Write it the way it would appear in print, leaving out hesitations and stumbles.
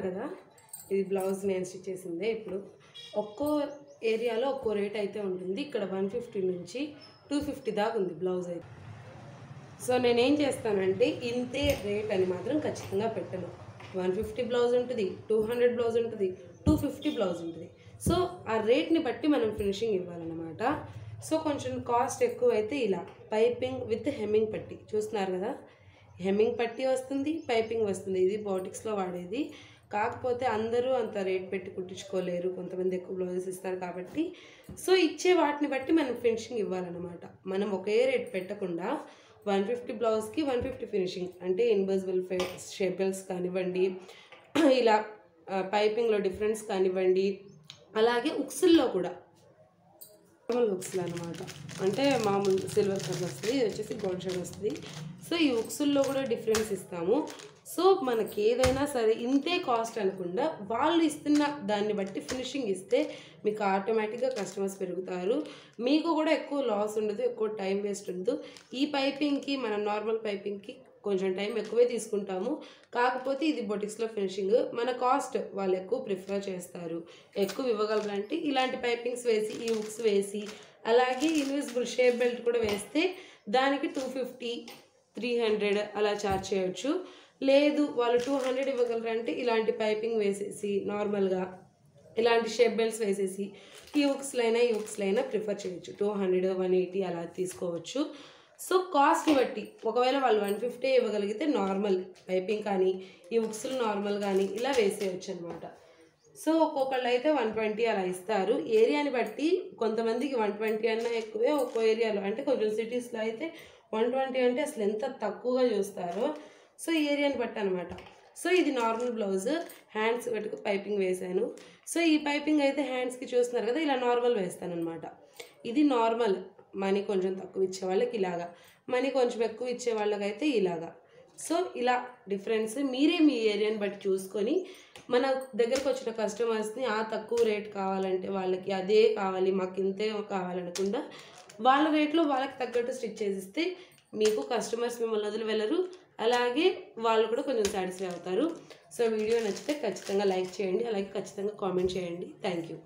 కదా ఇది బ్లౌజ్ నేను స్టిచ్ చేసిందే. ఇప్పుడు ఒక్కో ఏరియాలో ఒక్కో రేట్ అయితే ఉంటుంది. ఇక్కడ 150 నుంచి 250 దాకా ఉంది బ్లౌజ్ అయితే. సో నేనేం చేస్తానంటే ఇంతే రేట్ అని మాత్రం ఖచ్చితంగా పెట్టను. 150 బ్లౌజ్ ఉంటుంది, 200 బ్లౌజ్ ఉంటుంది, 250 బ్లౌజ్ ఉంటుంది. సో ఆ రేట్ని బట్టి మనం ఫినిషింగ్ ఇవ్వాలన్నమాట. సో కొంచెం కాస్ట్ ఎక్కువ అయితే ఇలా పైపింగ్ విత్ హెమ్మింగ్ పట్టి చూస్తున్నారు కదా, హెమ్మింగ్ పట్టి వస్తుంది, పైపింగ్ వస్తుంది. ఇది బోటిక్స్లో వాడేది. కాకపోతే అందరూ అంత రేట్ పెట్టి కుట్టించుకోలేరు, కొంతమంది ఎక్కువ బ్లౌజెస్ ఇస్తారు కాబట్టి. సో ఇచ్చే వాటిని బట్టి మనం ఫినిషింగ్ ఇవ్వాలన్నమాట. మనం ఒకే రేట్ పెట్టకుండా 150 బ్లౌజ్కి 150 ఫినిషింగ్ అంటే ఇన్విజిబుల్ షేపెల్స్ కానివ్వండి, ఇలా పైపింగ్లో డిఫరెన్స్ కానివ్వండి, అలాగే ఉక్సుల్లో కూడా నార్మల్ ఉక్సులు అనమాట. అంటే మామూలు సిల్వర్ కలర్ వస్తుంది, ఇది వచ్చేసి గోల్డ్ షేడ్ వస్తుంది. సో ఈ ఉక్సుల్లో కూడా డిఫరెన్స్ ఇస్తాము. సో మనకి ఏదైనా సరే ఇంతే కాస్ట్ అనకుండా వాళ్ళు ఇస్తున్న దాన్ని బట్టి ఫినిషింగ్ ఇస్తే మీకు ఆటోమేటిక్గా కస్టమర్స్ పెరుగుతారు. మీకు కూడా ఎక్కువ లాస్ ఉండదు, ఎక్కువ టైం వేస్ట్ ఉండదు. ఈ పైపింగ్కి మనం నార్మల్ పైపింగ్కి కొంచెం టైం ఎక్కువే తీసుకుంటాము. కాకపోతే ఇది బొటిక్స్లో ఫినిషింగ్ మన కాస్ట్ వాళ్ళు ఎక్కువ ప్రిఫర్ చేస్తారు, ఎక్కువ ఇవ్వగలరంటే ఇలాంటి పైపింగ్స్ వేసి ఈ ఉక్స్ వేసి అలాగే ఇన్విజిబుల్ షేప్ బెల్ట్ కూడా వేస్తే దానికి 250, 300 అలా ఛార్జ్ చేయొచ్చు. లేదు వాళ్ళు 200 ఇవ్వగలరంటే ఇలాంటి పైపింగ్ వేసేసి నార్మల్గా ఇలాంటి షేప్ బెల్ట్స్ వేసేసి ఈ ఉక్స్లైనా ప్రిఫర్ చేయొచ్చు. 200, 180 అలా తీసుకోవచ్చు. సో కాస్ట్ని బట్టి ఒకవేళ వాళ్ళు 150 ఇవ్వగలిగితే నార్మల్ పైపింగ్ కానీ ఈ ఉక్స్లు నార్మల్ కానీ ఇలా వేసేయచ్చు అనమాట. సో ఒక్కొక్కళ్ళు అయితే 120 అలా ఇస్తారు. ఏరియాని బట్టి కొంతమందికి 120 అన్నా ఎక్కువే, ఒక్కో ఏరియాలో అంటే కొంచెం సిటీస్లో అయితే 120 అంటే అసలు ఎంత తక్కువగా చూస్తారో. సో ఈ ఏరియాని బట్టి అనమాట. సో ఇది నార్మల్ బ్లౌజ్, హ్యాండ్స్ పెట్టుకు పైపింగ్ వేసాను. సో ఈ పైపింగ్ అయితే హ్యాండ్స్కి చూస్తున్నారు కదా, ఇలా నార్మల్ వేస్తాను అనమాట. ఇది నార్మల్ మనీ కొంచెం తక్కువ ఇచ్చే వాళ్ళకి ఇలాగా, మనీ కొంచెం ఎక్కువ ఇచ్చే వాళ్ళకైతే ఇలాగా. సో ఇలా డిఫరెన్స్ మీరే మీ ఏరియాని బట్టి చూసుకొని మన దగ్గరకు వచ్చిన కస్టమర్స్ని ఆ తక్కువ రేట్ కావాలంటే వాళ్ళకి అదే కావాలి, మాకు ఇంతే కావాలనకుండా వాళ్ళ రేట్లో వాళ్ళకి తగ్గట్టు స్టిచ్ చేసిస్తే మీకు కస్టమర్స్ మిమ్మల్ని వదిలి వెళ్ళరు, అలాగే వాళ్ళు కూడా కొంచెం సాటిస్ఫై అవుతారు. సో వీడియో నచ్చితే ఖచ్చితంగా లైక్ చేయండి, అలాగే ఖచ్చితంగా కామెంట్ చేయండి. Thank you.